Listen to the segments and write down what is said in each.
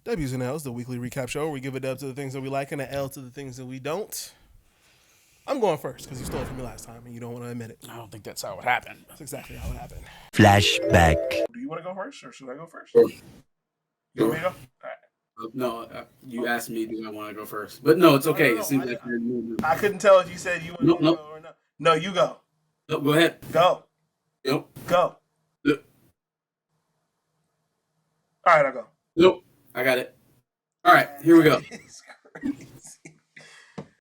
W's and L's, the weekly recap show where we give a dub to the things that we like and an L to the things that we don't. I'm going first because you stole it from me last time and you don't want to admit it. I don't think that's how it happened. That's exactly how it happened. Flashback. Do you want to go first or should I go first? Sure. You want me to go? All right. No, you asked me, do I want to go first? But no, it's okay. No, it seems like you're moving. I couldn't tell if you said you wanted to go or not. No, you go. No, go ahead. Go. Nope. Go. Nope. All right, I'll go. Nope. I got it. All right, here we go.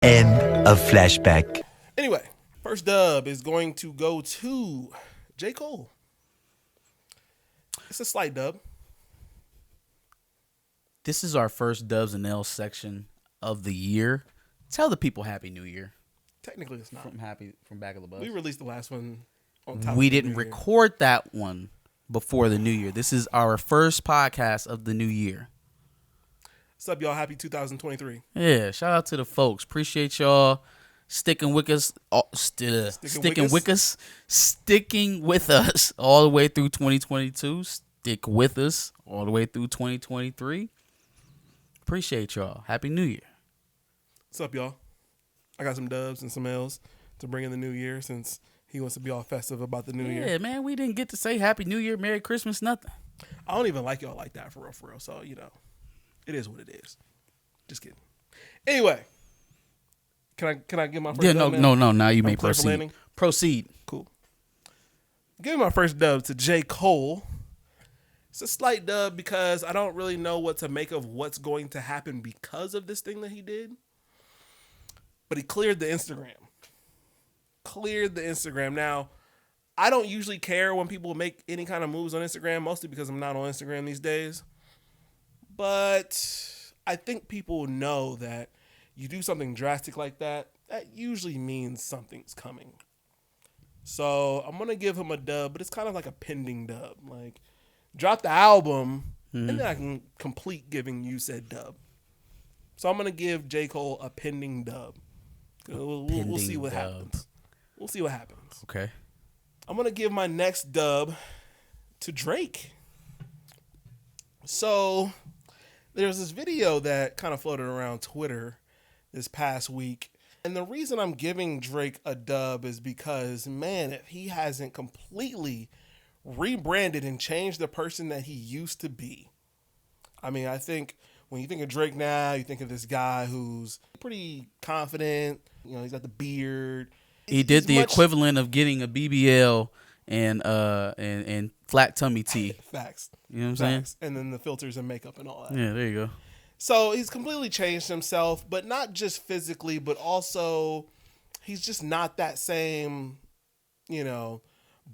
End of flashback. Anyway, first dub is going to go to J. Cole. It's a slight dub. This is our first Dubs and L's section of the year. Tell the people Happy New Year. Technically, it's not. From Back of the Bus. We released the last one on top We of the didn't New Year. record that one before the new year. This is our first podcast of the new year. What's up, y'all? Happy 2023. Yeah, shout out to the folks. Appreciate y'all sticking with us. Sticking with us all the way through 2022. Stick with us all the way through 2023. Appreciate y'all. Happy New Year. What's up, y'all? I got some dubs and some L's to bring in the new year since he wants to be all festive about the new year. Yeah, man, we didn't get to say Happy New Year, Merry Christmas, nothing. I don't even like y'all like that for real. So, you know, it is what it is. Just kidding. Anyway, can I give my first dub now? No. Now you may clear for proceed. landing? Proceed. Cool. Give my first dub to J. Cole. It's a slight dub because I don't really know what to make of what's going to happen because of this thing that he did. But he cleared the Instagram. Now, I don't usually care when people make any kind of moves on Instagram, mostly because I'm not on Instagram these days. But I think people know that you do something drastic like that, that usually means something's coming. So I'm going to give him a dub, but it's kind of like a pending dub. Like, drop the album, and then I can complete giving you said dub. So I'm going to give J. Cole a pending dub. We'll see what happens. We'll see what happens. Okay. I'm going to give my next dub to Drake. So there's this video that kind of floated around Twitter this past week. And the reason I'm giving Drake a dub is because, man, if he hasn't completely rebranded and changed the person that he used to be. I mean, I think when you think of Drake now, you think of this guy who's pretty confident. You know, he's got the beard. He did the equivalent of getting a BBL and flat tummy tea. Facts. You know what I'm saying? And then the filters and makeup and all that. Yeah, there you go. So he's completely changed himself, but not just physically, but also he's just not that same, you know,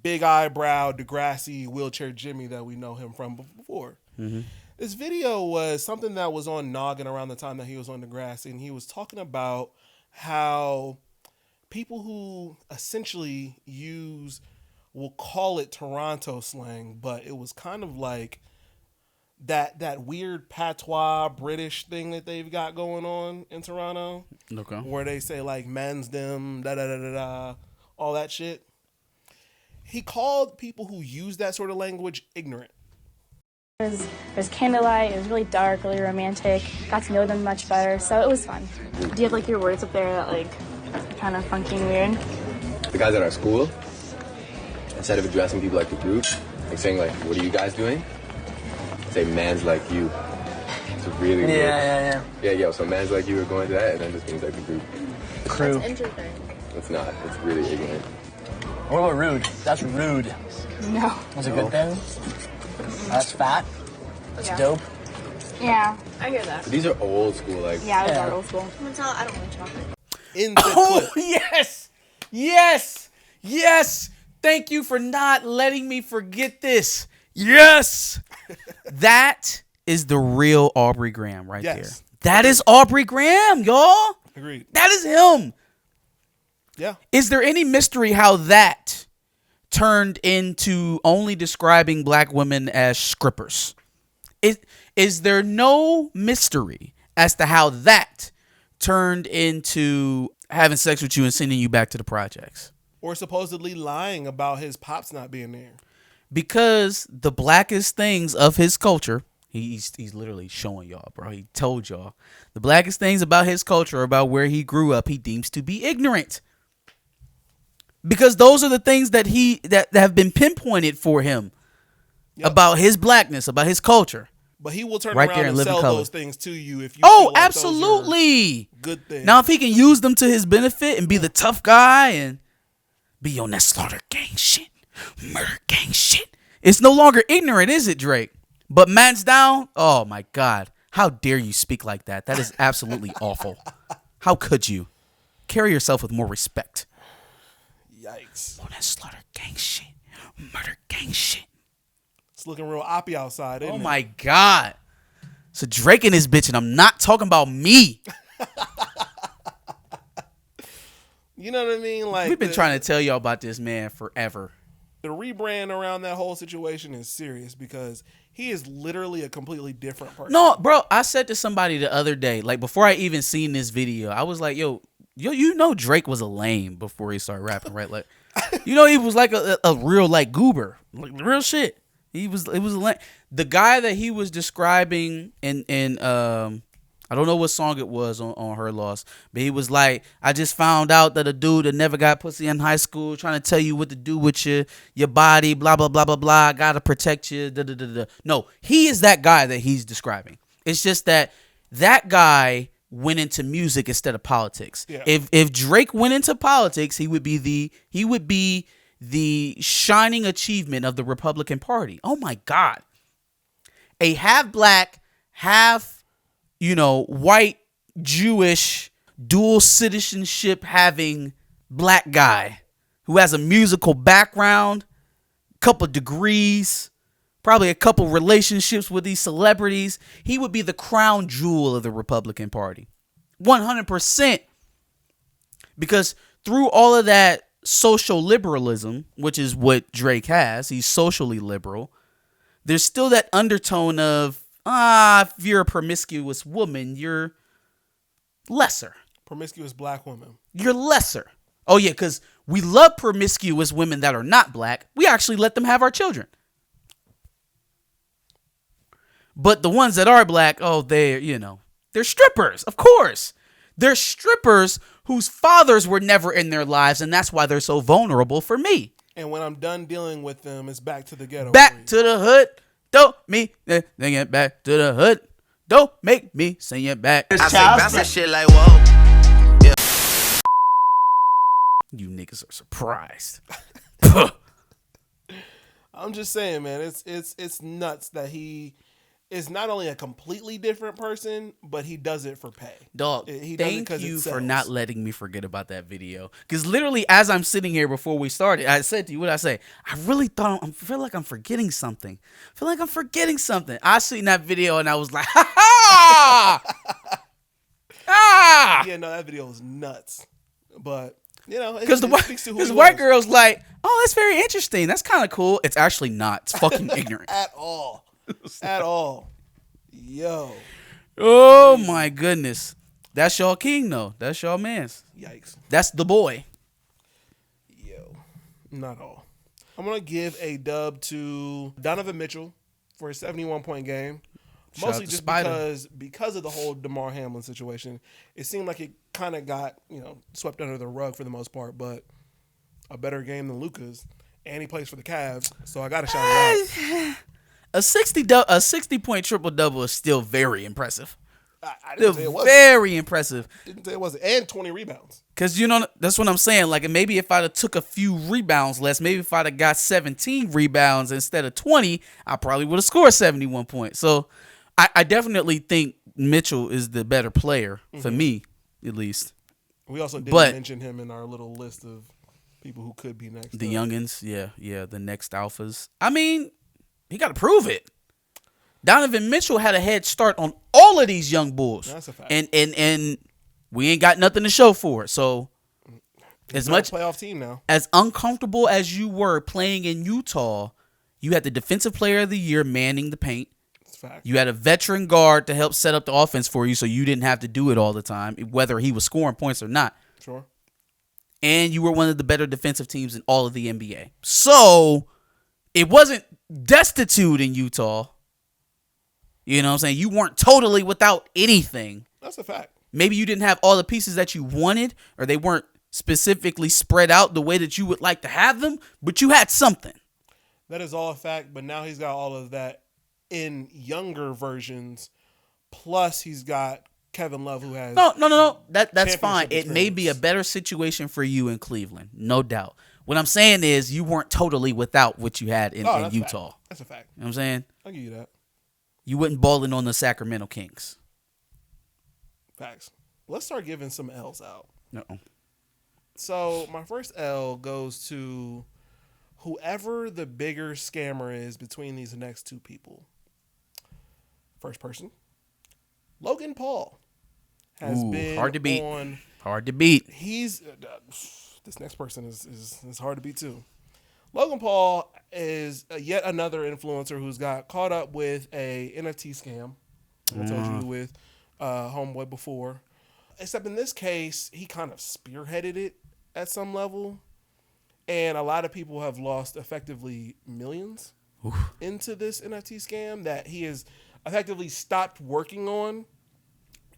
big eyebrow, Degrassi, wheelchair Jimmy that we know him from before. Mm-hmm. This video was something that was on Noggin around the time that he was on Degrassi, and he was talking about how people who essentially we'll call it Toronto slang, but it was kind of like that weird patois British thing that they've got going on in Toronto. Okay. Where they say like mans them, da-da-da-da-da, all that shit. He called people who use that sort of language ignorant. There's candlelight, it was really dark, really romantic, got to know them much better, so it was fun. Do you have like your words up there that like kind of funky and weird? The guys at our school, instead of addressing people like the group, like saying like, what are you guys doing? Say man's like you. It's really weird. Yeah, so man's like you are going to that, and then just means like the group. Crew. That's interesting. It's not. It's really ignorant. What about rude? That's rude. No. That's a good thing. That's fat. That's dope. Yeah, I hear that. These are old school, like. Yeah, it was old school. I don't want chocolate. In the Oh, clip. yes. Thank you for not letting me forget this. Yes. That is the real Aubrey Graham right there. That is Aubrey Graham, y'all. Agreed. That is him. Yeah. Is there any mystery how that turned into only describing black women as scrippers? Is there no mystery as to how that turned into having sex with you and sending you back to the projects? Or supposedly lying about his pops not being there. Because the blackest things of his culture, He's literally showing y'all, bro. He told y'all the blackest things about his culture, about where he grew up, he deems to be ignorant. Because those are the things that have been pinpointed for him about his blackness, about his culture. But he will turn right around there and live in sell color. those things to you if you. Oh, feel like absolutely. Good things. Now, if he can use them to his benefit and be the tough guy and be on that slaughter gang shit, murder gang shit, it's no longer ignorant, is it, Drake? But man's down. Oh my God! How dare you speak like that? That is absolutely awful. How could you? Carry yourself with more respect. Yikes! On that slaughter gang shit, murder gang shit. It's looking real oppy outside, isn't it? Oh my God. So Drake and his bitch, and I'm not talking about me. You know what I mean? Like, we've been trying to tell y'all about this man forever. The rebrand around that whole situation is serious because he is literally a completely different person. No, bro, I said to somebody the other day, like before I even seen this video, I was like, yo, you know Drake was a lame before he started rapping, right? Like, you know, he was like a real like goober, like real shit. It was the guy that he was describing in I don't know what song it was on Her Loss, but he was like, I just found out that a dude that never got pussy in high school trying to tell you what to do with your body, blah blah blah blah blah. I gotta protect you. Da, da, da, da. No, he is that guy that he's describing. It's just that guy went into music instead of politics. Yeah. If Drake went into politics, he would be the shining achievement of the Republican Party. Oh my God. A half black, half, white, Jewish, dual citizenship having black guy who has a musical background, couple degrees, probably a couple relationships with these celebrities. He would be the crown jewel of the Republican Party. 100%. Because through all of that social liberalism, which is what Drake has, he's socially liberal, there's still that undertone of, if you're a promiscuous woman, you're lesser. Promiscuous black woman. You're lesser. Oh yeah, because we love promiscuous women that are not black. We actually let them have our children. But the ones that are black, they're strippers, of course. They're strippers whose fathers were never in their lives, and that's why they're so vulnerable for me. And when I'm done dealing with them, it's back to the ghetto. Back to the hood. Don't me sing it back to the hood. Don't make me sing it back. I say bounce that shit like whoa. Yeah. You niggas are surprised. I'm just saying, man, it's nuts that he is not only a completely different person, but he does it for pay. Dog, thank you for not letting me forget about that video. Because literally, as I'm sitting here before we started, I said to you, what did I say? I feel like I'm forgetting something. I seen that video and I was like, ha ha! Yeah, no, that video was nuts. But, because the white girl's like, oh, that's very interesting. That's kind of cool. It's actually not. It's fucking ignorant. At all. At all. Yo. Oh my goodness. That's y'all king though. That's y'all man's. Yikes. That's the boy. Yo. Not all. I'm going to give a dub to Donovan Mitchell for a 71-point game. Mostly just because of the whole DeMar Hamlin situation. It seemed like it kind of got, swept under the rug for the most part, but a better game than Luka's. And he plays for the Cavs, so I got to shout it out. A 60-point triple-double is still very impressive. I didn't say it wasn't. Very impressive. Didn't say it wasn't. And 20 rebounds. Because, that's what I'm saying. Like, maybe if I'd have took a few rebounds less, maybe if I'd have got 17 rebounds instead of 20, I probably would have scored 71 points. So, I definitely think Mitchell is the better player, for me, at least. We also didn't mention him in our little list of people who could be next. The youngins, yeah, the next alphas. I mean, he got to prove it. Donovan Mitchell had a head start on all of these young bulls. That's a fact. And we ain't got nothing to show for it. So as much playoff team now. As uncomfortable as you were playing in Utah, you had the defensive player of the year manning the paint. That's a fact. You had a veteran guard to help set up the offense for you so you didn't have to do it all the time, whether he was scoring points or not. Sure. And you were one of the better defensive teams in all of the NBA. So it wasn't destitute in Utah. You know what I'm saying? You weren't totally without anything. That's a fact. Maybe you didn't have all the pieces that you wanted, or they weren't specifically spread out the way that you would like to have them, but you had something. That is all a fact, but now he's got all of that in younger versions. Plus, he's got Kevin Love, who has No. That's fine. championship It may be a experience. better situation for you in Cleveland, no doubt. What I'm saying is you weren't totally without what you had in that's a Utah. fact. That's a fact. You know what I'm saying? I'll give you that. You wasn't balling on the Sacramento Kings. Facts. Let's start giving some L's out. No. So my first L goes to whoever the bigger scammer is between these next two people. First person, Logan Paul has been hard to beat. on. Hard to beat. He's this next person is hard to beat too. Logan Paul is yet another influencer who's got caught up with a NFT scam. I told you with Homeboy before. Except in this case, he kind of spearheaded it at some level. And a lot of people have lost effectively millions into this NFT scam that he has effectively stopped working on.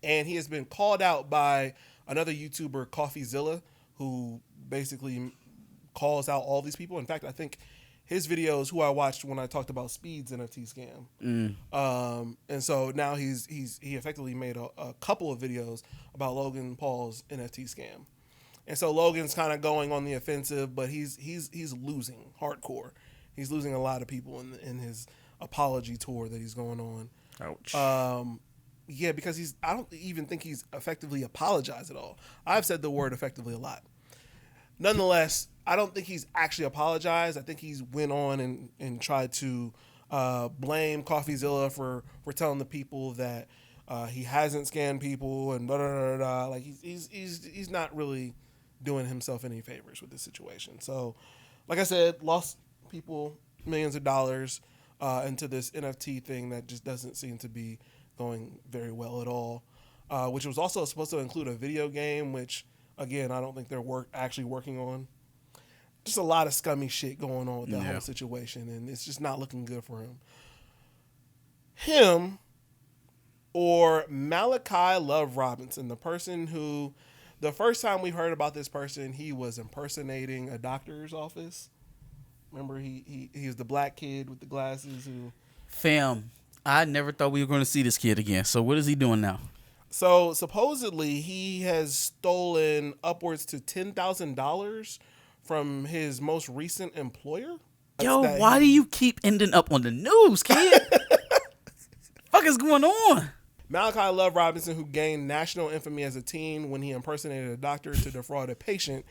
And he has been called out by another YouTuber, CoffeeZilla, who basically calls out all these people. In fact, I think his video is who I watched when I talked about Speed's NFT scam. And so now he effectively made a couple of videos about Logan Paul's NFT scam. And so Logan's kind of going on the offensive, but he's losing hardcore. He's losing a lot of people in his apology tour that he's going on. Ouch. Yeah, because I don't even think he's effectively apologized at all. I've said the word effectively a lot. Nonetheless, I don't think he's actually apologized. I think he's went on and tried to blame CoffeeZilla for telling the people that he hasn't scammed people and blah, blah, blah, blah. Like he's not really doing himself any favors with this situation. So, like I said, lost people millions of dollars into this NFT thing that just doesn't seem to be going very well at all. Which was also supposed to include a video game, which again I don't think they're actually working on. Just a lot of scummy shit going on with that whole situation, and it's just not looking good for him. Him or Malachi Love Robinson, the person who, the first time we heard about this person, he was impersonating a doctor's office. Remember, he was the black kid with the glasses who... Fam, I never thought we were going to see this kid again. So what is he doing now? So supposedly he has stolen upwards to $10,000 from his most recent employer. Yo, why do you keep ending up on the news, kid? Fuck is going on? Malachi Love Robinson, who gained national infamy as a teen when he impersonated a doctor to defraud a patient,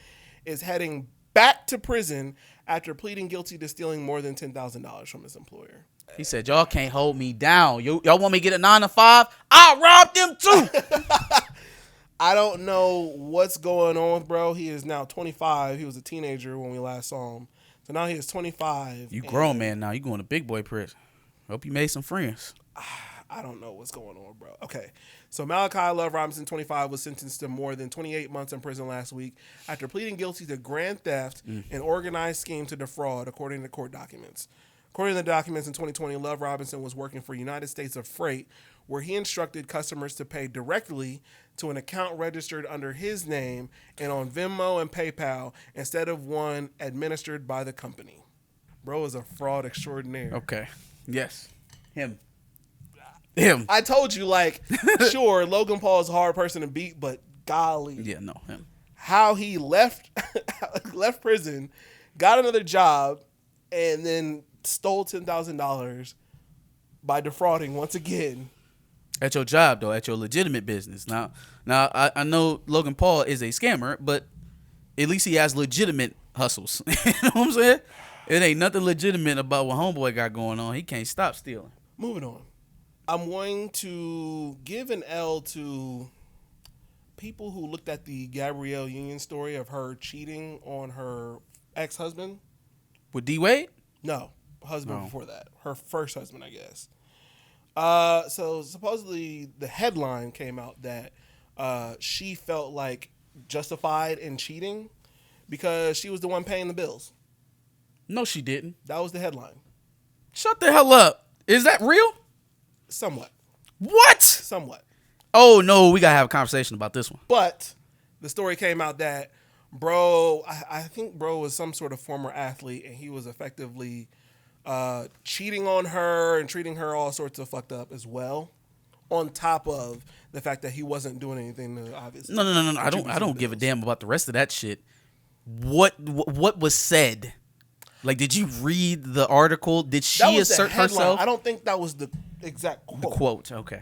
is heading back to prison after pleading guilty to stealing more than $10,000 from his employer. He said, y'all can't hold me down. Y'all want me to get a 9 to 5? I'll rob them too. I don't know what's going on, bro. He is now 25. He was a teenager when we last saw him. So now he is 25. You grown man now. You going to big boy prison. Hope you made some friends. I don't know what's going on, bro. Okay. So Malachi Love Robinson, 25, was sentenced to more than 28 months in prison last week after pleading guilty to grand theft and organized scheme to defraud, according to court documents. According to the documents, in 2020, Love Robinson was working for United States of Freight, where he instructed customers to pay directly to an account registered under his name and on Venmo and PayPal instead of one administered by the company. Bro is a fraud extraordinaire. Okay. Yes. Him. I told you, like, sure, Logan Paul is a hard person to beat, but golly. Yeah, no, him. How he left prison, got another job, and then stole $10,000 by defrauding once again. At your job, though, at your legitimate business. Now, I know Logan Paul is a scammer, but at least he has legitimate hustles. You know what I'm saying? It ain't nothing legitimate about what Homeboy got going on. He can't stop stealing. Moving on. I'm going to give an L to people who looked at the Gabrielle Union story of her cheating on her ex-husband. With D-Wade? No, husband before that. Her first husband, I guess. So supposedly the headline came out that she felt like justified in cheating because she was the one paying the bills. No, she didn't. That was the headline. Shut the hell up. Is that real? Somewhat. What? Somewhat. Oh no, we gotta have a conversation about this one. But the story came out that bro, I think bro was some sort of former athlete, and he was effectively cheating on her and treating her all sorts of fucked up as well. On top of the fact that he wasn't doing anything to obviously. No. I don't give a damn about the rest of that shit. What was said? Like, did you read the article? Did she assert herself? I don't think that was the exact quote. The quote. Okay.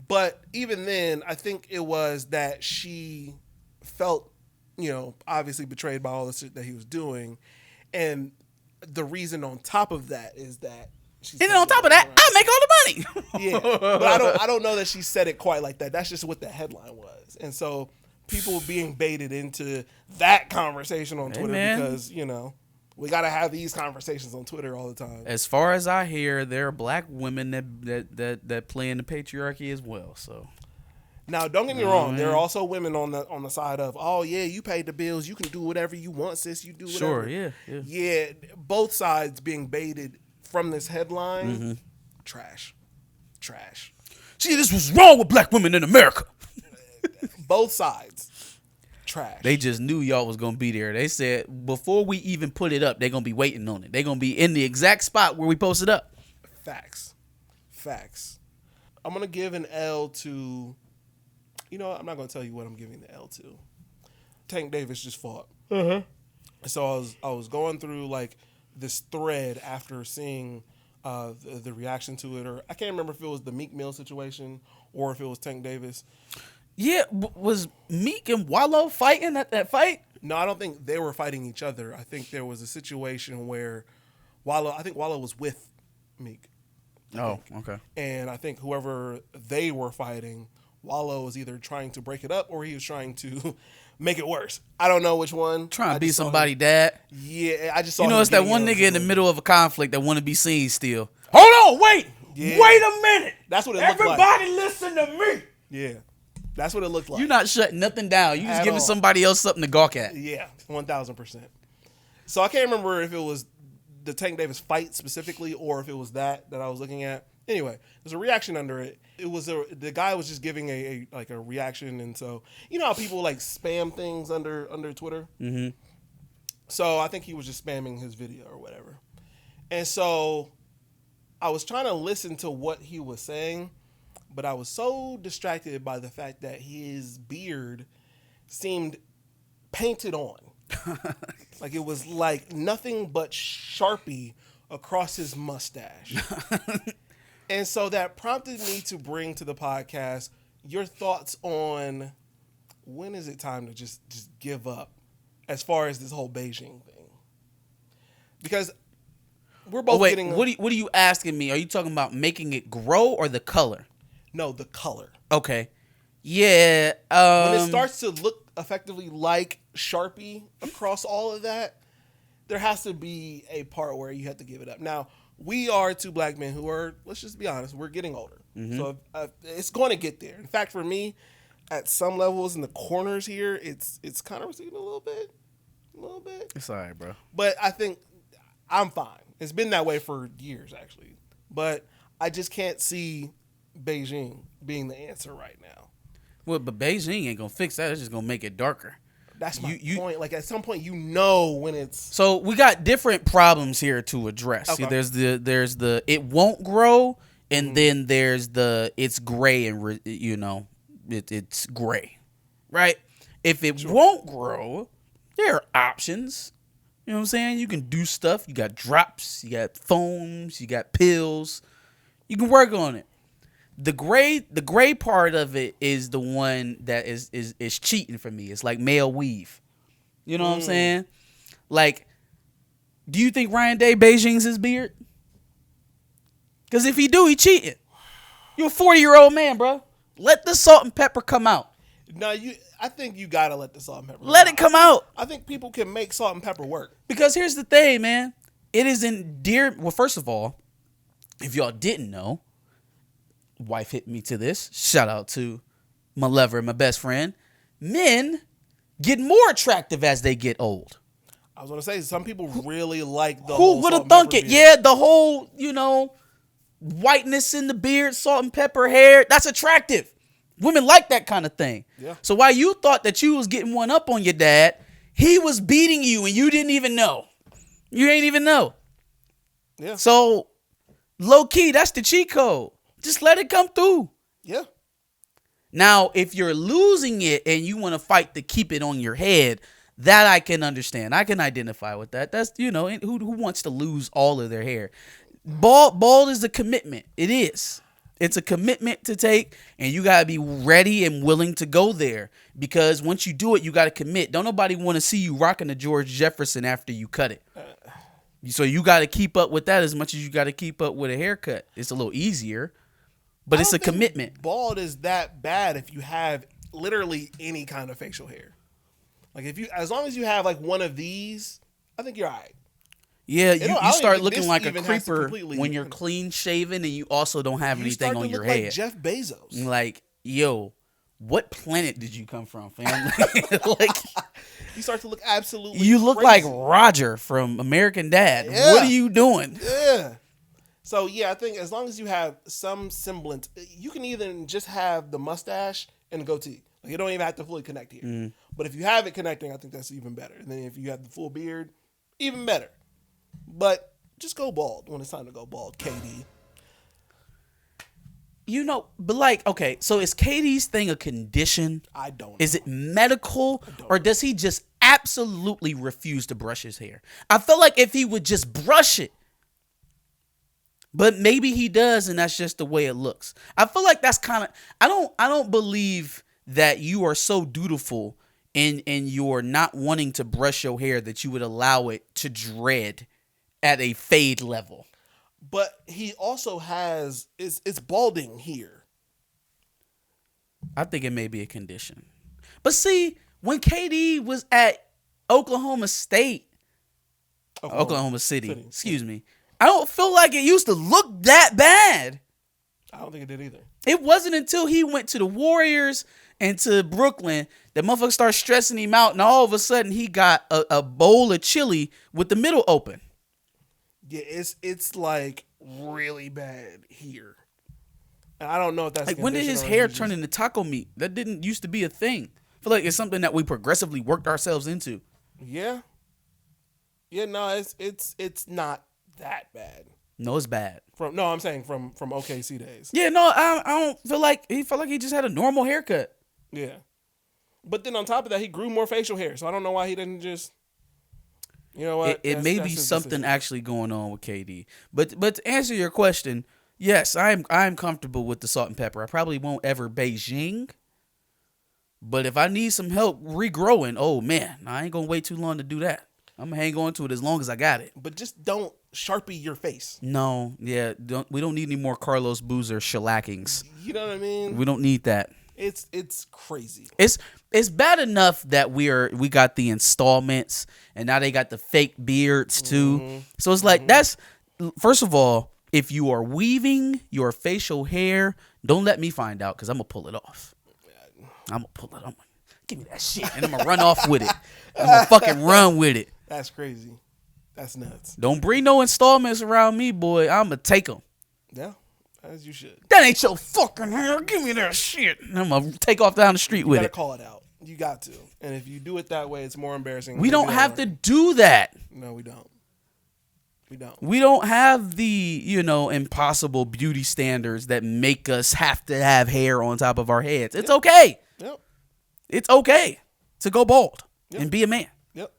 But even then, I think it was that she felt, obviously betrayed by all the shit that he was doing. And the reason on top of that is that and then on top of that, I make all the money. Yeah. But I don't know that she said it quite like that. That's just what the headline was. And so people being baited into that conversation on Twitter because, we got to have these conversations on Twitter all the time. As far as I hear, there are black women that play in the patriarchy as well. So now, don't get me wrong. There are also women on the side of, oh yeah, you paid the bills, you can do whatever you want, sis. You do whatever. Sure, yeah. Both sides being baited from this headline. Trash. See, this was wrong with black women in America. Both sides. Trash. They just knew y'all was gonna be there. They said before we even put it up, they're gonna be waiting on it. They're gonna be in the exact spot where we posted up. Facts. I'm gonna give an L to. I'm not gonna tell you what I'm giving the L to. Tank Davis just fought. So I was going through like this thread after seeing the reaction to it, or I can't remember if it was the Meek Mill situation or if it was Tank Davis. Yeah, was Meek and Wallow fighting at that fight? No, I don't think they were fighting each other. I think there was a situation where Wallow was with Meek. Okay. And I think whoever they were fighting, Wallow was either trying to break it up or he was trying to make it worse. I don't know which one. Trying to be somebody dad. Yeah, I just saw it's that one nigga in the middle of a conflict that want to be seen still. Hold on, wait. Yeah. Wait a minute. That's what it looked like. Everybody listen to me. Yeah. That's what it looked like. You're not shutting nothing down. You just giving somebody else something to gawk at. Yeah, 1,000%. So I can't remember if it was the Tank Davis fight specifically or if it was that I was looking at. Anyway, there's a reaction under it. It was the guy was just giving a reaction, and so how people like spam things under Twitter. Mm-hmm. So I think he was just spamming his video or whatever, and so I was trying to listen to what he was saying. But I was so distracted by the fact that his beard seemed painted on. Like it was like nothing but Sharpie across his mustache. And so that prompted me to bring to the podcast your thoughts on when is it time to just give up as far as this whole Beijing thing. Because we're both getting... What are you asking me? Are you talking about making it grow or the color? No, the color. Okay. Yeah. When it starts to look effectively like Sharpie across all of that, there has to be a part where you have to give it up. Now, we are two black men who are, let's just be honest, we're getting older. Mm-hmm. So it's going to get there. In fact, for me, at some levels in the corners here, it's kind of receding a little bit. It's all right, bro. But I think I'm fine. It's been that way for years, actually. But I just can't see Beijing being the answer right now. Well, but Beijing ain't gonna fix that. It's just gonna make it darker. That's my point. Like at some point, when it's. So we got different problems here to address. Okay. See, there's the it won't grow, and then there's the it's gray and it's gray, right? If it won't grow, there are options. You know what I'm saying? You can do stuff. You got drops. You got foams. You got pills. You can work on it. The gray part of it is the one that is cheating for me. It's like male weave. You know what I'm saying? Like, do you think Ryan Day Beijing's his beard? Because if he do, he cheating. You're a 40-year-old man, bro. Let the salt and pepper come out. No, I think you gotta let the salt and pepper. Let it come out. I think people can make salt and pepper work. Because here's the thing, man. It is endeared. Well, first of all, if y'all didn't know, wife hit me to this. Shout out to my lover, my best friend. Men get more attractive as they get old. I was gonna say some people really like the. Who would have thunk it? Yeah, the whole whiteness in the beard, salt and pepper hair. That's attractive. Women like that kind of thing. Yeah. So while you thought that you was getting one up on your dad, he was beating you and you didn't even know. You ain't even know. Yeah. So low key, that's the cheat code. Just let it come through. Yeah. Now, if you're losing it and you want to fight to keep it on your head, that I can understand. I can identify with that. That's, you know, who wants to lose all of their hair? Bald is a commitment. It is. It's a commitment to take, and you got to be ready and willing to go there, because once you do it, you got to commit. Don't nobody want to see you rocking the George Jefferson after you cut it. So you got to keep up with that as much as you got to keep up with a haircut. It's a little easier, but it's a commitment. Bald is that bad if you have literally any kind of facial hair. Like as long as you have like one of these, I think you're all right. Yeah, you start looking like a creeper when you're clean shaven and you also don't have anything on your head. Like Jeff Bezos. Like, yo, what planet did you come from, fam? Like, you start to look absolutely. You look crazy. like Roger from American Dad. Yeah. What are you doing? Yeah. So yeah, I think as long as you have some semblance, you can even just have the mustache and the goatee. Like, you don't even have to fully connect here. But if you have it connecting, I think that's even better. And then if you have the full beard, even better. But just go bald when it's time to go bald, KD. You know, but like, okay, so is KD's thing a condition? I don't know. Is it medical, or does he just absolutely refuse to brush his hair? I feel like if he would just brush it, but maybe he does, and that's just the way it looks. I feel like that's kind of, I don't believe that you are so dutiful in your not wanting to brush your hair that you would allow it to dread at a fade level. But he also has, it's balding here. I think it may be a condition. But see, when KD was at Oklahoma City, excuse me, I don't feel like it used to look that bad. I don't think it did either. It wasn't until he went to the Warriors and to Brooklyn that motherfuckers started stressing him out, and all of a sudden he got a bowl of chili with the middle open. Yeah, it's like really bad here. And I don't know if that's like, when did his hair turn into taco meat? That didn't used to be a thing. I feel like it's something that we progressively worked ourselves into. Yeah. Yeah, no, it's not that bad. No, it's bad. I'm saying from OKC days. Yeah, no, I don't feel like he just had a normal haircut. Yeah. But then on top of that, he grew more facial hair. So I don't know why he didn't just, you know what? It may be something actually going on with KD. But to answer your question, yes, I'm comfortable with the salt and pepper. I probably won't ever Beijing. But if I need some help regrowing, oh man, I ain't gonna wait too long to do that. I'm gonna hang on to it as long as I got it. But just don't Sharpie your face. No, yeah, we don't need any more Carlos Boozer shellackings. You know what I mean? We don't need that. It's crazy. It's bad enough that we got the installments and now they got the fake beards too. Mm-hmm. So it's like that's, first of all, if you are weaving your facial hair, don't let me find out because I'm gonna pull it off. I'm gonna pull it. Give me that shit and I'm gonna run off with it. I'm gonna fucking run with it. That's crazy. That's nuts. Don't bring no installments around me, boy. I'm gonna take them. Yeah. As you should. That ain't your fucking hair. Give me that shit. And I'm going to take off down the street with it. You got to call it out. You got to. And if you do it that way, it's more embarrassing. We don't have to do that. No, we don't. We don't. We don't have the, impossible beauty standards that make us have to have hair on top of our heads. It's okay. Yep. It's okay to go bald and be a man. Yep.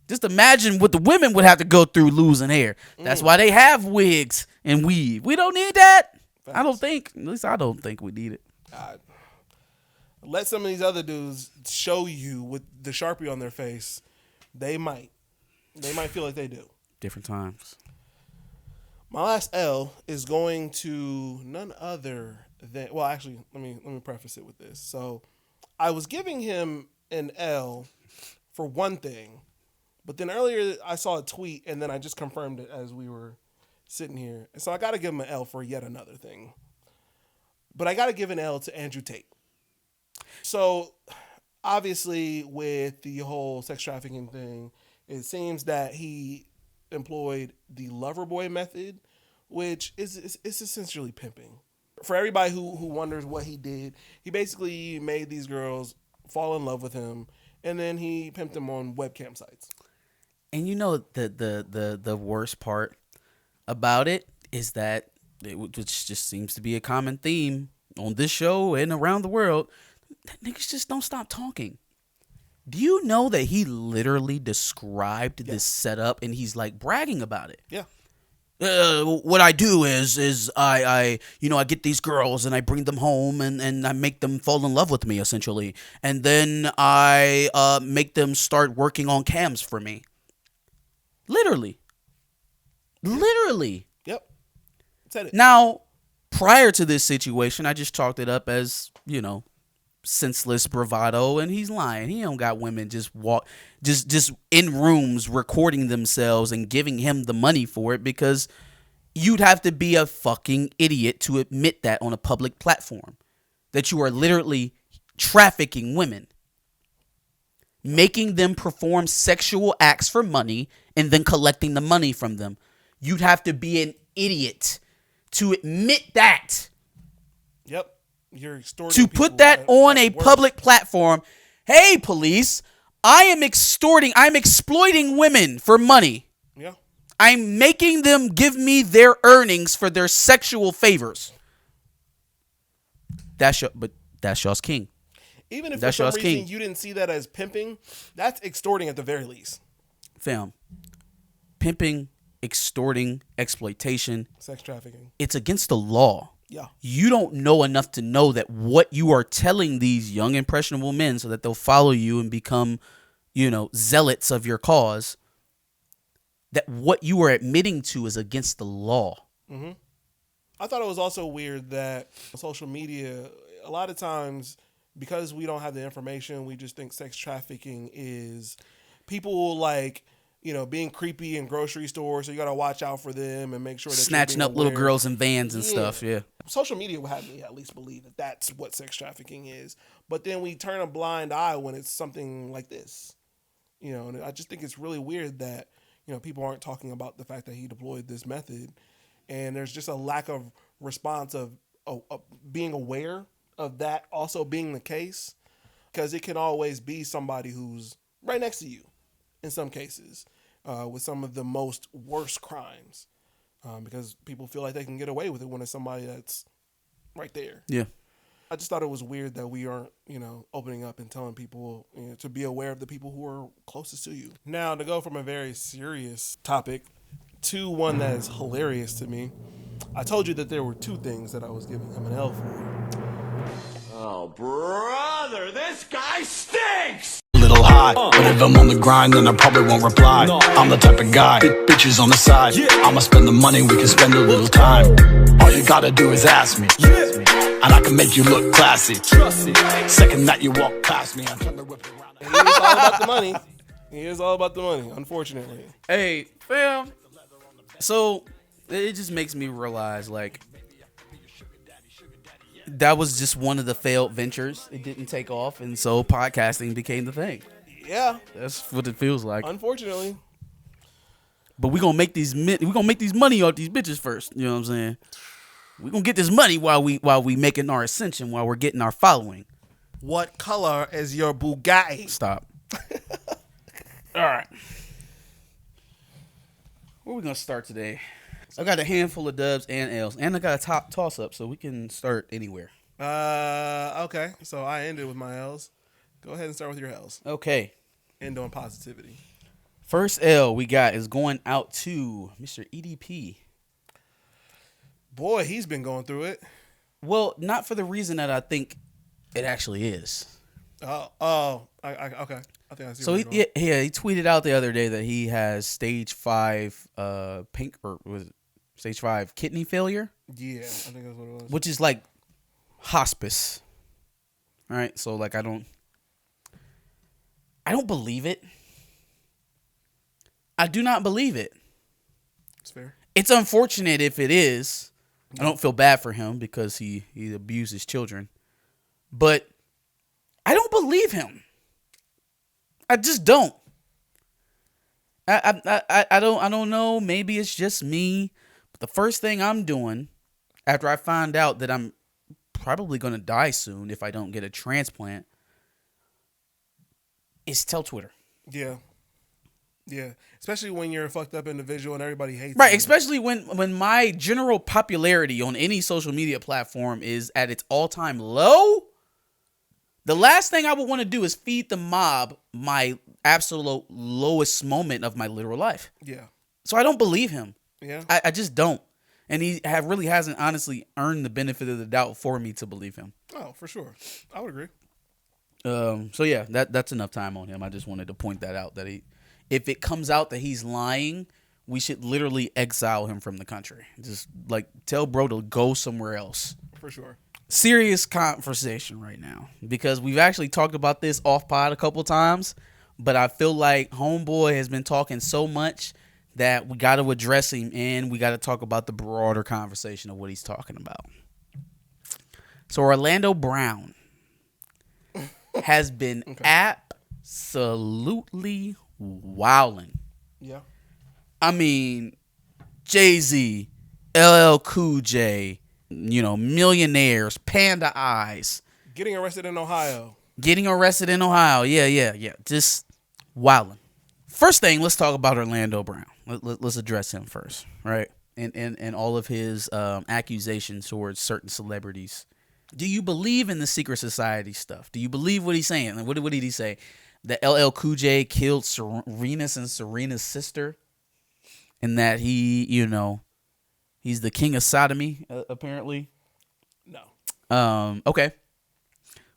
Just imagine what the women would have to go through losing hair. That's why they have wigs and weave. We don't need that. Facts. At least I don't think we need it. Let some of these other dudes show you with the Sharpie on their face. They might feel like they do. Different times. My last L is going to none other than, well, actually, let me preface it with this. So I was giving him an L for one thing, but then earlier I saw a tweet and then I just confirmed it as we were sitting here. And so I got to give him an L for yet another thing. But I got to give an L to Andrew Tate. So obviously with the whole sex trafficking thing, it seems that he employed the lover boy method, which is essentially pimping. For everybody who wonders what he did, he basically made these girls fall in love with him, and then he pimped them on webcam sites. And you know the worst part about it is that which just seems to be a common theme on this show and around the world, that niggas just don't stop talking. Do you know that he literally described this setup and he's like bragging about it? Yeah. What I do is I get these girls and I bring them home and I make them fall in love with me essentially, and then I make them start working on cams for me. Literally. Yep. Said it. Now, prior to this situation, I just chalked it up as, senseless bravado, and he's lying. He don't got women just in rooms recording themselves and giving him the money for it, because you'd have to be a fucking idiot to admit that on a public platform, that you are literally trafficking women, making them perform sexual acts for money and then collecting the money from them. You'd have to be an idiot to admit that. Yep. You're extorting to put that on a public platform. Hey, police, I'm exploiting women for money. Yeah. I'm making them give me their earnings for their sexual favors. That's y'all's king. Even if for some reason you didn't see that as pimping, that's extorting at the very least. Fam, pimping, extorting, exploitation, sex trafficking. It's against the law. Yeah. You don't know enough to know that what you are telling these young, impressionable men so that they'll follow you and become, zealots of your cause, that what you are admitting to is against the law. Mm-hmm. I thought it was also weird that social media, a lot of times, because we don't have the information, we just think sex trafficking is people being creepy in grocery stores, so you got to watch out for them and make sure that snatching up little girls in vans and stuff. Yeah. Social media would have me at least believe that that's what sex trafficking is. But then we turn a blind eye when it's something like this. And I just think it's really weird that, people aren't talking about the fact that he deployed this method. And there's just a lack of response of being aware of that also being the case. Because it can always be somebody who's right next to you in some cases with some of the most worst crimes. Because people feel like they can get away with it when it's somebody that's right there. Yeah. I just thought it was weird that we aren't, opening up and telling people to be aware of the people who are closest to you. Now, to go from a very serious topic to one that is hilarious to me, I told you that there were two things that I was giving him an L for. Oh, brother, this guy stinks! Little high, but if I'm on the grind, then I probably won't reply. I'm the type of guy, bitches on the side. I'ma spend the money, we can spend a little time. All you gotta do is ask me, and I can make you look classy. Second that you walk past me, I'm trying to whip around. He is all about the money. He is all about the money, unfortunately. Hey, fam. So, it just makes me realize, that was just one of the failed ventures. It didn't take off, and so podcasting became the thing. Yeah, that's what it feels like. Unfortunately, but we gonna make these money off these bitches first. You know what I'm saying? We gonna get this money while we making our ascension, while we're getting our following. What color is your Bugatti? Stop. All right. Where we gonna start today? I got a handful of dubs and L's, and I got a top toss up, so we can start anywhere. Okay. So I ended with my L's. Go ahead and start with your L's. Okay. End on positivity. First L we got is going out to Mr. EDP. Boy, he's been going through it. Well, not for the reason that I think it actually is. Okay. I think I see. So he tweeted out the other day that he has stage 5 stage 5 kidney failure. Yeah, I think that's what it was. Which is like hospice. All right, so I don't believe it. I do not believe it. It's fair. It's unfortunate if it is. I don't feel bad for him because he abuses children. But I don't believe him. I just don't. I don't know. Maybe it's just me. The first thing I'm doing after I find out that I'm probably going to die soon if I don't get a transplant is tell Twitter. Yeah. Yeah. Especially when you're a fucked up individual and everybody hates Right, you. especially when my general popularity on any social media platform is at its all-time low. The last thing I would want to do is feed the mob my absolute lowest moment of my literal life. Yeah. So I don't believe him. Yeah. I just don't. And he really hasn't honestly earned the benefit of the doubt for me to believe him. Oh, for sure. I would agree. So yeah, that's enough time on him. I just wanted to point that out, that if it comes out that he's lying, we should literally exile him from the country. Just like tell bro to go somewhere else. For sure. Serious conversation right now, because we've actually talked about this off pod a couple times, but I feel like homeboy has been talking so much that we got to address him, and we got to talk about the broader conversation of what he's talking about. So Orlando Brown has been absolutely wilding. Yeah. I mean, Jay-Z, LL Cool J, millionaires, Panda Eyes. Getting arrested in Ohio. Yeah. Just wilding. First thing, let's talk about Orlando Brown. Let's address him first, right? And all of his accusations towards certain celebrities. Do you believe in the secret society stuff? Do you believe what he's saying? Like, what did he say? That LL Cool J killed Serena's and Serena's sister, and that he, he's the king of sodomy, apparently. No. Okay.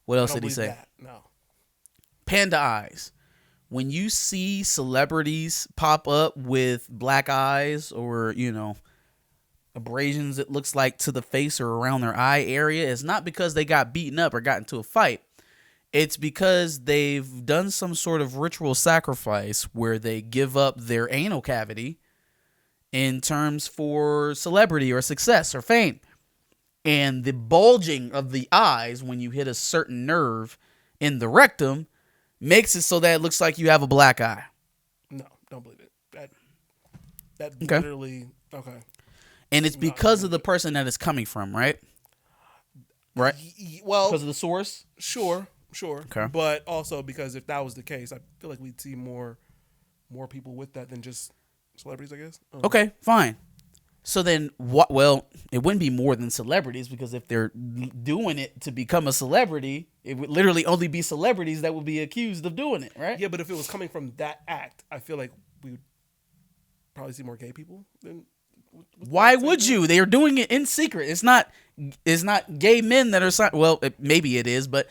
What else did he say? That. No. Panda Eyes. When you see celebrities pop up with black eyes or, abrasions, it looks like, to the face or around their eye area, it's not because they got beaten up or got into a fight. It's because they've done some sort of ritual sacrifice where they give up their anal cavity in terms for celebrity or success or fame. And the bulging of the eyes when you hit a certain nerve in the rectum makes it so that it looks like you have a black eye. No, don't believe it. That Okay. Literally, okay. And it's because of the person that it's coming from, right? Right? Well, because of the source? Sure. Okay. But also because if that was the case, I feel like we'd see more people with that than just celebrities, I guess. Okay, fine. So then what? Well, it wouldn't be more than celebrities, because if they're doing it to become a celebrity, it would literally only be celebrities that would be accused of doing it, right? Yeah, but if it was coming from that act, I feel like we would probably see more gay people than. Why would you? They are doing it in secret. It's not gay men that are signing. Well, maybe it is, but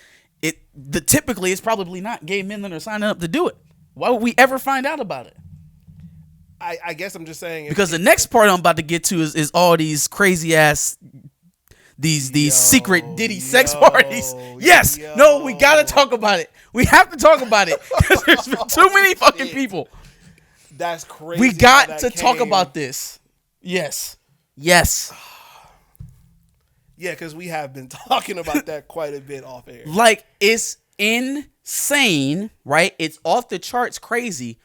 typically it's probably not gay men that are signing up to do it. Why would we ever find out about it? I guess I'm just saying, because the next part I'm about to get to is all these crazy ass these secret Diddy sex parties. Yes, no, we gotta talk about it. We have to talk about it because there's been too many fucking people. That's crazy. We got to talk about this. Yes. Yeah, because we have been talking about that quite a bit off air. Like, it's insane, right? It's off the charts crazy.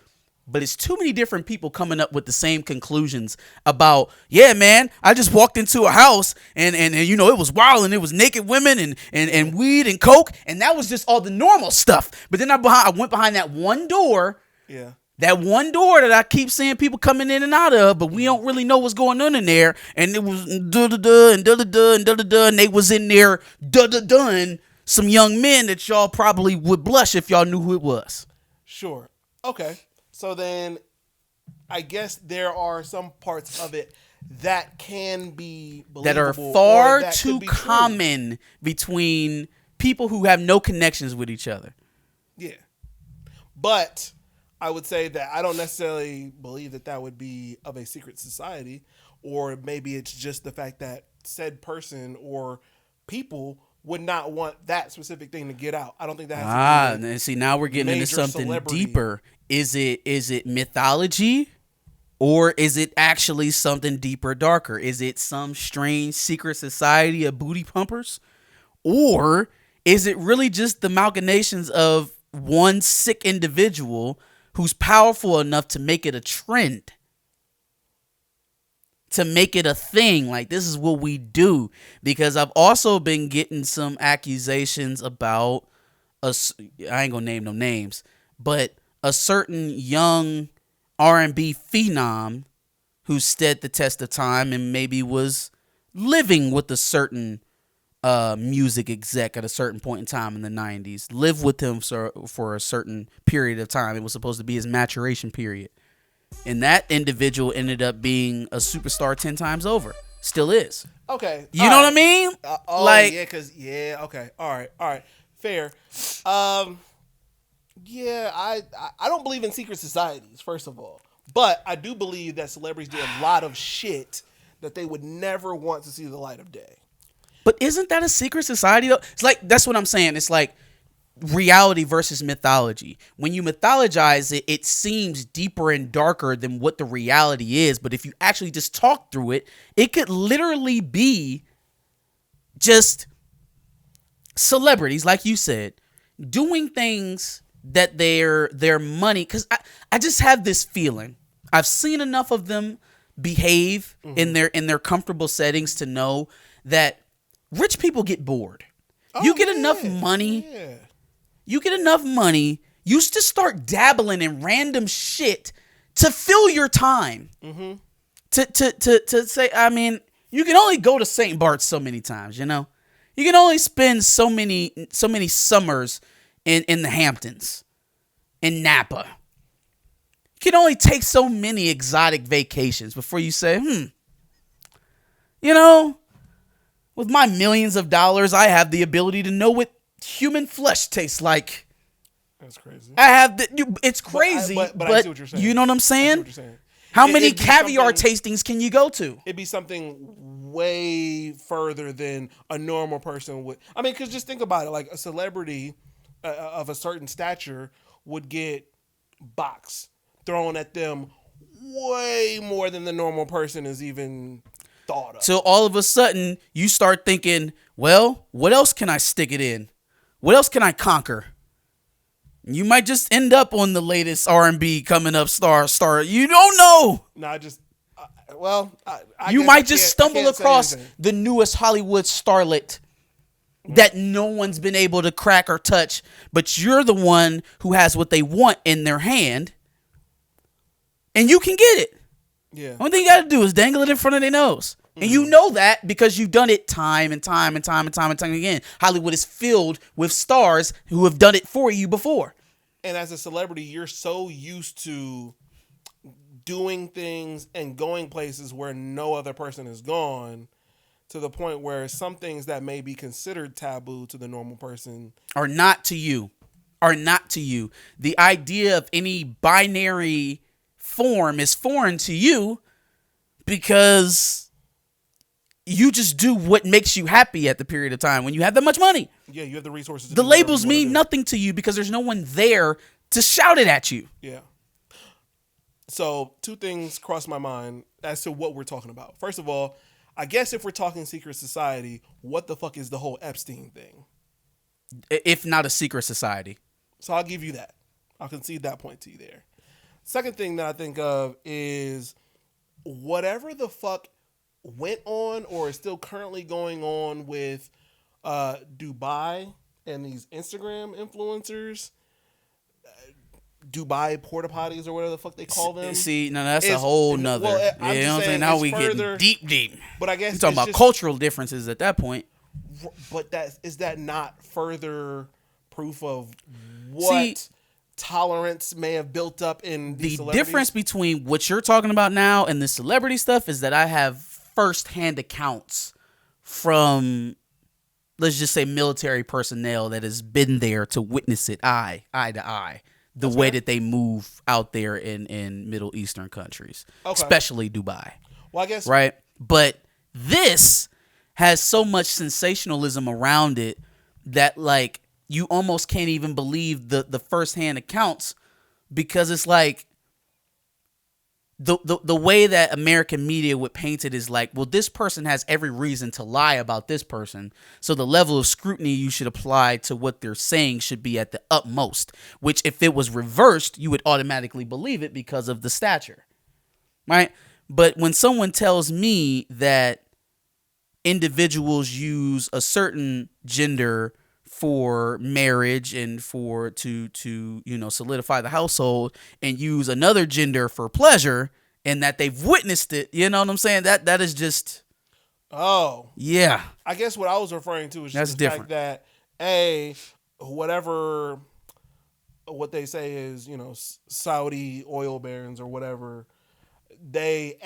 But it's too many different people coming up with the same conclusions about, yeah, man, I just walked into a house and it was wild and it was naked women and weed and coke. And that was just all the normal stuff. But then I went behind that one door. Yeah. That one door that I keep seeing people coming in and out of, but we don't really know what's going on in there. And it was da-da-da and da-da-da and da-da-da. And they was in there da-da-da-ing some young men that y'all probably would blush if y'all knew who it was. Sure. Okay. So then I guess there are some parts of it that can be believable, that are far too common between people who have no connections with each other. Yeah. But I would say that I don't necessarily believe that would be of a secret society, or maybe it's just the fact that said person or people would not want that specific thing to get out. I don't think that has to be see, now we're getting into something celebrity. Deeper. Is it mythology, or is it actually something deeper, darker? Is it some strange secret society of booty pumpers, or is it really just the machinations of one sick individual who's powerful enough to make it a trend to make it a thing. Like, this is what we do. Because I've also been getting some accusations about I ain't gonna name no names, but a certain young R&B phenom who stood the test of time and maybe was living with a certain music exec at a certain point in time in the 90s. Lived with him for a certain period of time. It was supposed to be his maturation period. And that individual ended up being a superstar 10 times over. Still is. Okay. You know what I mean? Yeah, okay. All right. Fair. Yeah, I don't believe in secret societies, first of all. But I do believe that celebrities do a lot of shit that they would never want to see the light of day. But isn't that a secret society though? It's like, that's what I'm saying. It's like reality versus mythology. When you mythologize it, it seems deeper and darker than what the reality is. But if you actually just talk through it, it could literally be just celebrities, like you said, doing things that their money. Because I just have this feeling. I've seen enough of them behave in their comfortable settings to know that rich people get bored. You get enough money. Yeah. You get enough money, you just start dabbling in random shit to fill your time. Mm-hmm. To say, I mean, you can only go to St. Bart's so many times, you know? You can only spend so many summers in the Hamptons, in Napa. You can only take so many exotic vacations before you say, you know, with my millions of dollars, I have the ability to know what human flesh tastes like. That's crazy. It's crazy, but I see what you're saying. You know what I'm saying? I see what you're saying. How many caviar tastings can you go to? It'd be something way further than a normal person would. I mean, because just think about it. Like a celebrity of a certain stature would get box thrown at them way more than the normal person is even thought of. So all of a sudden, you start thinking, well, what else can I stick it in? What else can I conquer? You might just end up on the latest R&B coming up star. You don't know. No, you might just stumble across the newest Hollywood starlet that no one's been able to crack or touch, but you're the one who has what they want in their hand, and you can get it. Yeah. Only thing you got to do is dangle it in front of their nose. And you know that because you've done it time and time again. Hollywood is filled with stars who have done it for you before. And as a celebrity, you're so used to doing things and going places where no other person has gone, to the point where some things that may be considered taboo to the normal person are not to you. The idea of any binary form is foreign to you because you just do what makes you happy at the period of time when you have that much money. Yeah, you have the resources. The labels mean nothing to you because there's no one there to shout it at you. Yeah. So 2 things crossed my mind as to what we're talking about. First of all, I guess if we're talking secret society, what the fuck is the whole Epstein thing? If not a secret society. So I'll give you that. I'll concede that point to you there. Second thing that I think of is whatever the fuck went on or is still currently going on with Dubai and these Instagram influencers, Dubai porta potties or whatever the fuck they call them. See, no, that's a whole nother. Well, you know what I'm saying? Now we get deep. But I guess you're talking about cultural differences at that point. But is that not further proof of what tolerance may have built up in these the difference between what you're talking about now and the celebrity stuff is that I have first-hand accounts from, let's just say, military personnel that has been there to witness it eye to eye, the way that they move out there in Middle Eastern countries, especially Dubai. Well, I guess right, but this has so much sensationalism around it that like you almost can't even believe the first-hand accounts, because it's like the way that American media would paint it is like, well, this person has every reason to lie about this person, so the level of scrutiny you should apply to what they're saying should be at the utmost, which if it was reversed, you would automatically believe it because of the stature, right? But when someone tells me that individuals use a certain gender for marriage and for to solidify the household, and use another gender for pleasure, and that they've witnessed it, you know what I'm saying? That is just yeah. I guess what I was referring to is That's just the different. fact that whatever what they say is, Saudi oil barons or whatever, they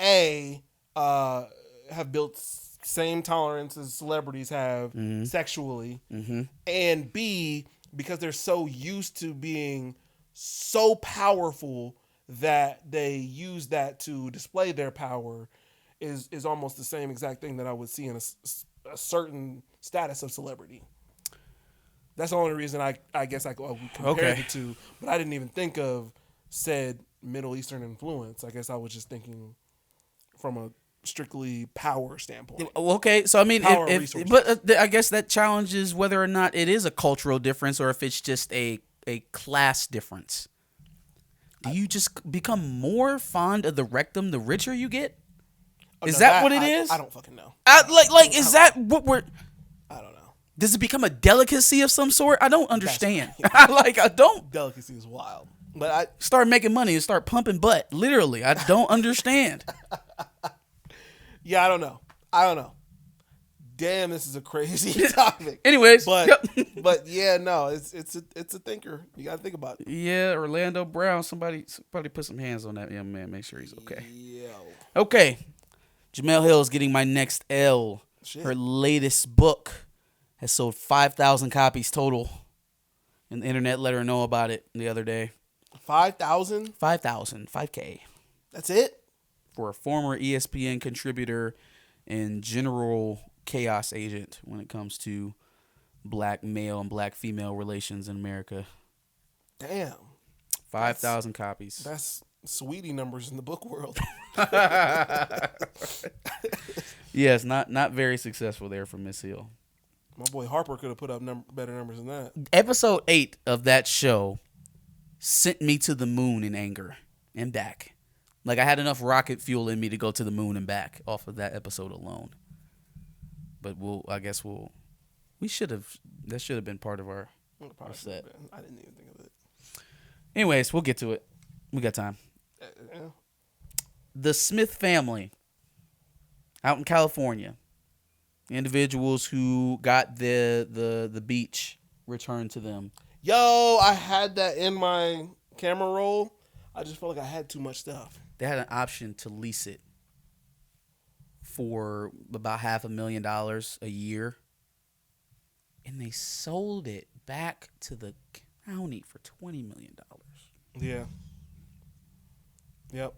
have built same tolerance as celebrities have sexually, and B, because they're so used to being so powerful that they use that to display their power is almost the same exact thing that I would see in a certain status of celebrity. That's the only reason I guess I would compare the two, but I didn't even think of said Middle Eastern influence. I guess I was just thinking from a strictly power standpoint. Okay, so I mean, but I guess that challenges whether or not it is a cultural difference or if it's just a class difference. Do you just become more fond of the rectum the richer you get? Is that what it is? I don't fucking know. Is that what we're? I don't know. Does it become a delicacy of some sort? I don't understand. I don't. Delicacy is wild. But I start making money and start pumping butt. Literally, I don't understand. Yeah, I don't know. Damn, this is a crazy topic. Anyways, but yeah, no, it's a thinker. You gotta think about it. Yeah, Orlando Brown. Somebody put some hands on that young man. Make sure he's okay. Yo. Okay, Jemele Hill is getting my next L. Shit. Her latest book has sold 5,000 copies total, and the internet let her know about it the other day. 5,000? 5,000, 5K. That's it? For a former ESPN contributor and general chaos agent when it comes to black male and black female relations in America. Damn. 5,000 copies. That's Saweetie numbers in the book world. Yes, not very successful there for Miss Hill. My boy Harper could have put up better numbers than that. Episode 8 of that show sent me to the moon in anger and back. Like, I had enough rocket fuel in me to go to the moon and back off of that episode alone. But that should have been part of our set. I didn't even think of it. Anyways, we'll get to it. We got time. Yeah. The Smith family out in California. Individuals who got the beach returned to them. Yo, I had that in my camera roll. I just felt like I had too much stuff. They had an option to lease it for about $500,000 a year. And they sold it back to the county for $20 million. Yeah. Yep.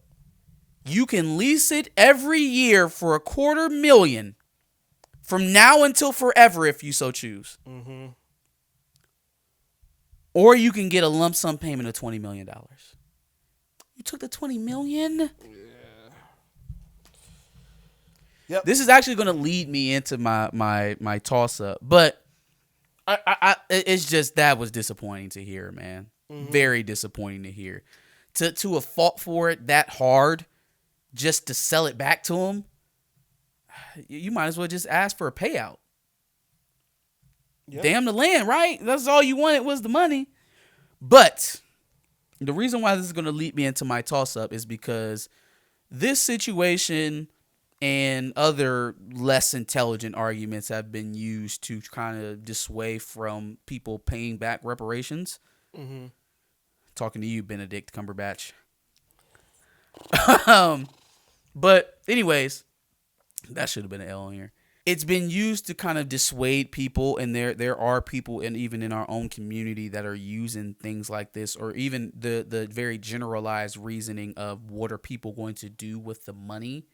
You can lease it every year for $250,000 from now until forever if you so choose. Mm-hmm. Or you can get a lump sum payment of $20 million. You took the $20 million? Yeah. Yep. This is actually going to lead me into my toss up, but it's just that was disappointing to hear, man. Mm-hmm. Very disappointing to hear. To have fought for it that hard just to sell it back to him, you might as well just ask for a payout. Yep. Damn the land, right? That's all you wanted was the money. But the reason why this is going to lead me into my toss-up is because this situation and other less intelligent arguments have been used to kind of dissuade from people paying back reparations. Mm-hmm. Talking to you, Benedict Cumberbatch. But anyways, that should have been an L on here. It's been used to kind of dissuade people, and there are people, and even in our own community, that are using things like this, or even the very generalized reasoning of what are people going to do with the money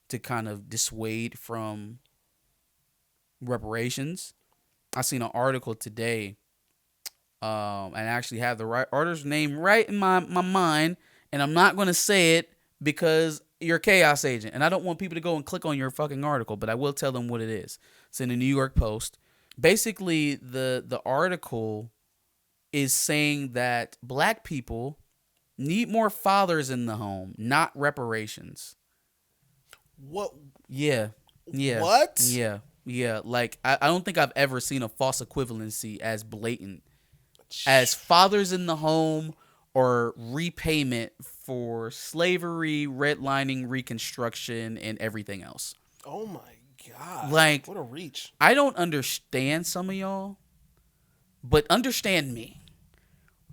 to kind of dissuade from reparations. I seen an article today, and I actually have the right artist's name right in my mind, and I'm not going to say it because you're a chaos agent, and I don't want people to go and click on your fucking article, but I will tell them what it is. It's in the New York Post. Basically, the article is saying that black people need more fathers in the home, not reparations. What? Yeah. What? Yeah. Like, I don't think I've ever seen a false equivalency as blatant as fathers in the home or repayment for slavery, redlining, Reconstruction, and everything else. Oh my God. Like, what a reach. I don't understand some of y'all, but understand me.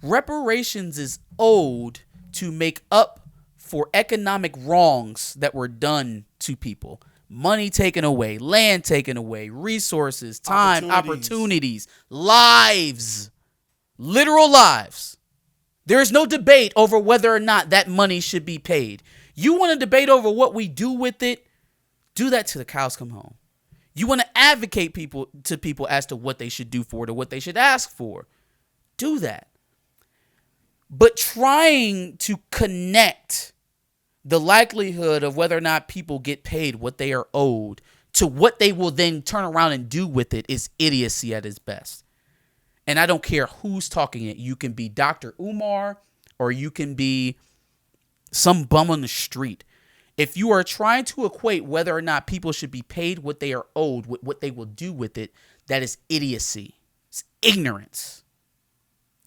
Reparations is owed to make up for economic wrongs that were done to people. Money taken away, land taken away, resources, time, opportunities, lives, literal lives. There is no debate over whether or not that money should be paid. You want to debate over what we do with it? Do that till the cows come home. You want to advocate to people as to what they should do for it or what they should ask for? Do that. But trying to connect the likelihood of whether or not people get paid what they are owed to what they will then turn around and do with it is idiocy at its best. And I don't care who's talking it. You can be Dr. Umar or you can be some bum on the street. If you are trying to equate whether or not people should be paid what they are owed with what they will do with it, that is idiocy. It's ignorance.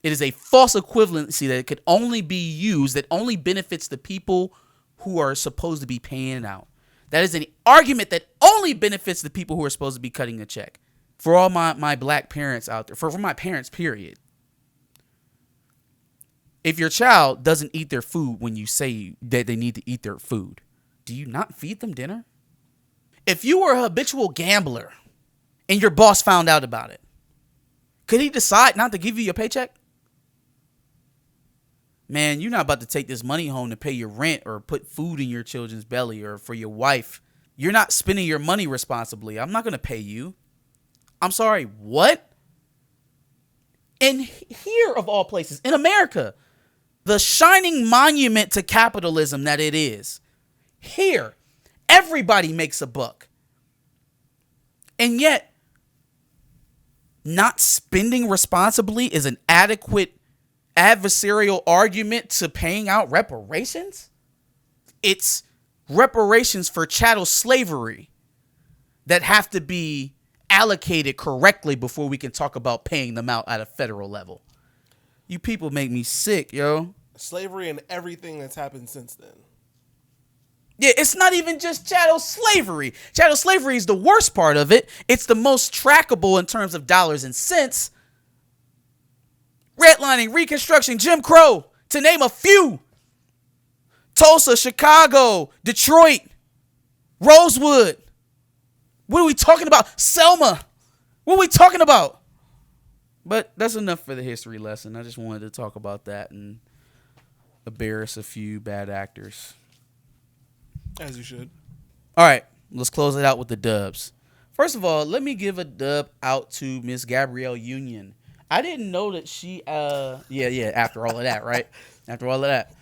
It is a false equivalency that could only be used, that only benefits the people who are supposed to be paying it out. That is an argument that only benefits the people who are supposed to be cutting the check. For all my black parents out there, for my parents, period. If your child doesn't eat their food when you say that they need to eat their food, do you not feed them dinner? If you were a habitual gambler and your boss found out about it, could he decide not to give you your paycheck? Man, you're not about to take this money home to pay your rent or put food in your children's belly or for your wife. You're not spending your money responsibly. I'm not going to pay you. I'm sorry, what? And here, of all places, in America, the shining monument to capitalism that it is, here, everybody makes a buck. And yet, not spending responsibly is an adequate adversarial argument to paying out reparations? It's reparations for chattel slavery that have to be allocated correctly before we can talk about paying them out at a federal level. You people make me sick, yo. Slavery and everything that's happened since then. Yeah, it's not even just chattel slavery. Chattel slavery is the worst part of it. It's the most trackable in terms of dollars and cents. Redlining, Reconstruction, Jim Crow, to name a few. Tulsa, Chicago, Detroit, Rosewood. What are we talking about? Selma. What are we talking about? But that's enough for the history lesson. I just wanted to talk about that and embarrass a few bad actors. As you should. All right, let's close it out with the dubs. First of all, let me give a dub out to Miss Gabrielle Union. I didn't know that she, after all of that, right? After all of that.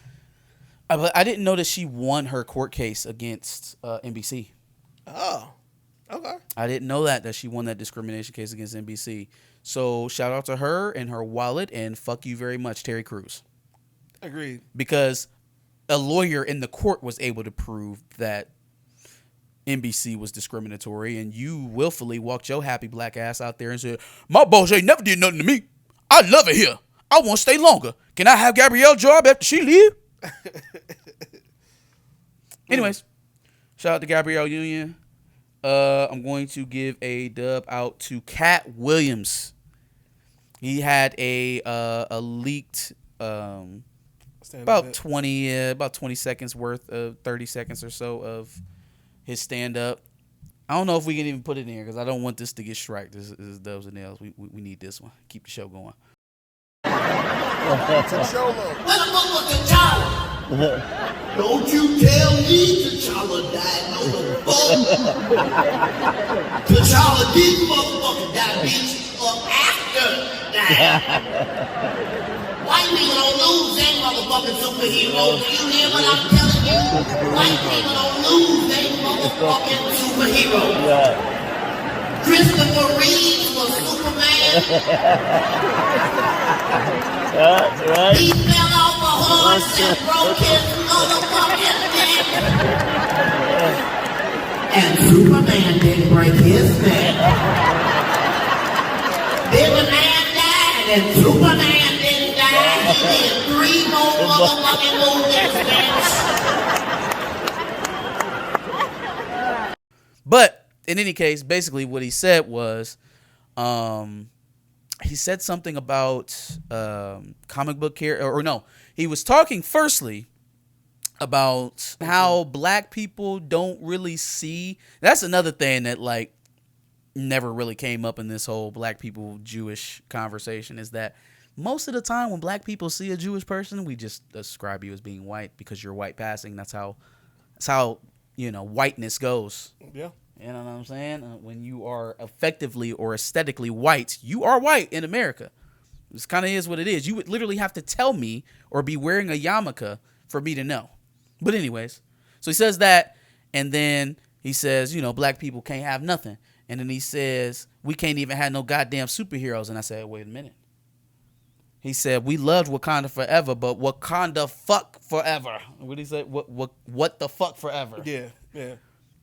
But I didn't know that she won her court case against NBC. Oh, okay. I didn't know that she won that discrimination case against NBC. So shout out to her and her wallet, and fuck you very much, Terry Crews. Agreed. Because a lawyer in the court was able to prove that NBC was discriminatory, and you willfully walked your happy black ass out there and said, my boss ain't never did nothing to me. I love it here. I want to stay longer. Can I have Gabrielle's job after she leave? Anyways, shout out to Gabrielle Union. I'm going to give a dub out to Katt Williams. He had a leaked about 20 seconds worth of 30 seconds or so of his stand-up. I don't know if we can even put it in here because I don't want this to get striked. This is Dubs and Nails. We need this one. Keep the show going. Don't you tell me T'Challa died, no the fuck. T'Challa did motherfucking die, bitch, after that. White people don't lose they motherfucking superheroes. You hear what I'm telling you? White people don't lose they motherfucking superheroes. Yeah. Christopher Reeve was Superman. That's right. He fell off a horse and broke his motherfucking neck. and Superman didn't break his neck. Then the man died and Superman didn't die. He did 3 more motherfucking movies, bitch. But in any case, basically what he said was, he said something about comic book character, or no, he was talking firstly about how black people don't really see. That's another thing that like never really came up in this whole black people Jewish conversation, is that most of the time when black people see a Jewish person, we just describe you as being white because you're white passing. That's how you know, whiteness goes. Yeah. You know what I'm saying? When you are effectively or aesthetically white, you are white in America. This kind of is what it is. You would literally have to tell me or be wearing a yarmulke for me to know. But anyways, so he says that, and then he says, you know, black people can't have nothing. And then he says, we can't even have no goddamn superheroes. And I said, wait a minute. He said, we loved Wakanda forever, but Wakanda fuck forever. What did he say? What the fuck forever? Yeah, yeah.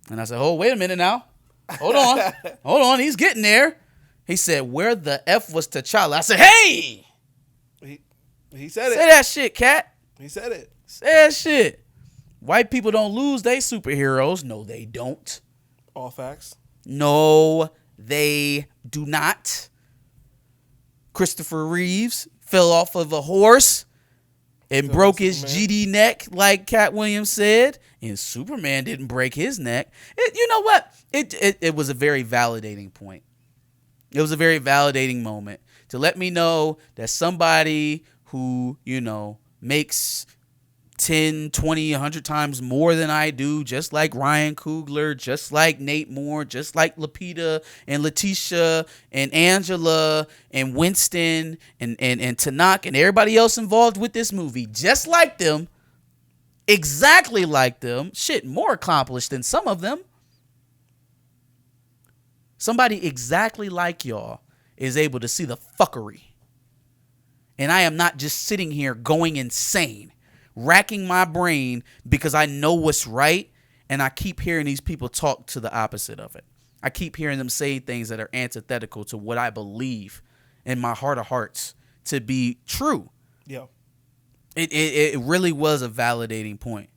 And I said, oh, wait a minute now. Hold on. Hold on. He's getting there. He said, where the F was T'Challa? I said, hey! He said it. Say that shit, Katt. He said it. Say that shit. White people don't lose they superheroes. No, they don't. All facts. No, they do not. Christopher Reeves fell off of a horse and broke his GD neck, like Katt Williams said, and Superman didn't break his neck. You know what? It was a very validating point. It was a very validating moment to let me know that somebody who, you know, makes 10, 20, 100 times more than I do, just like Ryan Coogler, just like Nate Moore, just like Lupita and Letitia and Angela and Winston and Tanakh and everybody else involved with this movie, just like them, exactly like them, shit, more accomplished than some of them. Somebody exactly like y'all is able to see the fuckery. And I am not just sitting here going insane, racking my brain because I know what's right, and I keep hearing these people talk to the opposite of it. I keep hearing them say things that are antithetical to what I believe in my heart of hearts to be true. Yeah. It really was a validating point.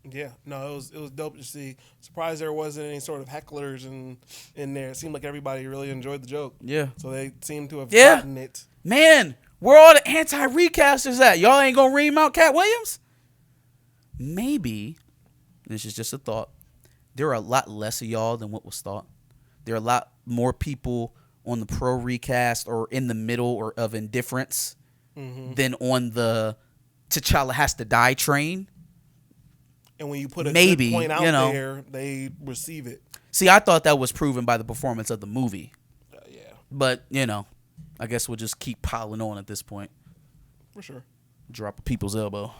Yeah, no, it was dope to see. Surprised there wasn't any sort of hecklers in there. It seemed like everybody really enjoyed the joke. Yeah. So they seem to have gotten it. Man, where all the anti-recasters at? Y'all ain't gonna ream out Katt Williams? Maybe, this is just a thought, there are a lot less of y'all than what was thought. There are a lot more people on the pro recast or in the middle or of indifference than on the T'Challa has to die train. And when you put a good point out there, they receive it. See, I thought that was proven by the performance of the movie. Yeah. But, you know, I guess we'll just keep piling on at this point. For sure. Drop a people's elbow.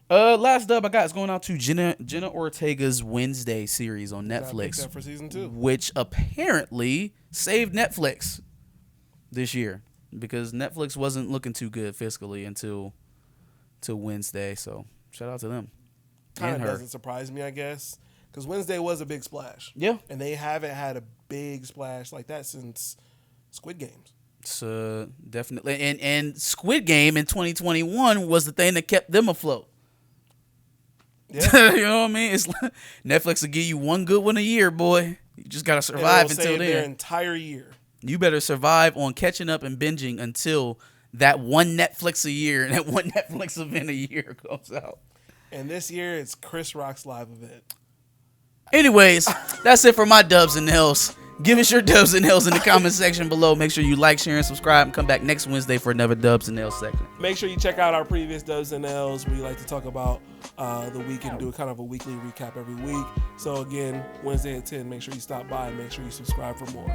Last dub I got is going out to Jenna Ortega's Wednesday series on Netflix. That for season 2. Which apparently saved Netflix this year. Because Netflix wasn't looking too good fiscally until Wednesday. So shout out to them. Kind of doesn't surprise me, I guess. Because Wednesday was a big splash. Yeah. And they haven't had a big splash like that since Squid Games. So definitely. And Squid Game in 2021 was the thing that kept them afloat. Yeah. You know what I mean? It's like Netflix will give you one good one a year, boy. You just got to survive until then. Their entire year. You better survive on catching up and binging until that one Netflix a year and that one Netflix event a year comes out. And this year, it's Chris Rock's live event. Anyways, that's it for my dubs and nails. Give us your dubs and nails in the comment section below. Make sure you like, share, and subscribe, and come back next Wednesday for another dubs and nails section. Make sure you check out our previous dubs and nails. We like to talk about the week and do kind of a weekly recap every week. So again, Wednesday at 10, make sure you stop by and make sure you subscribe for more.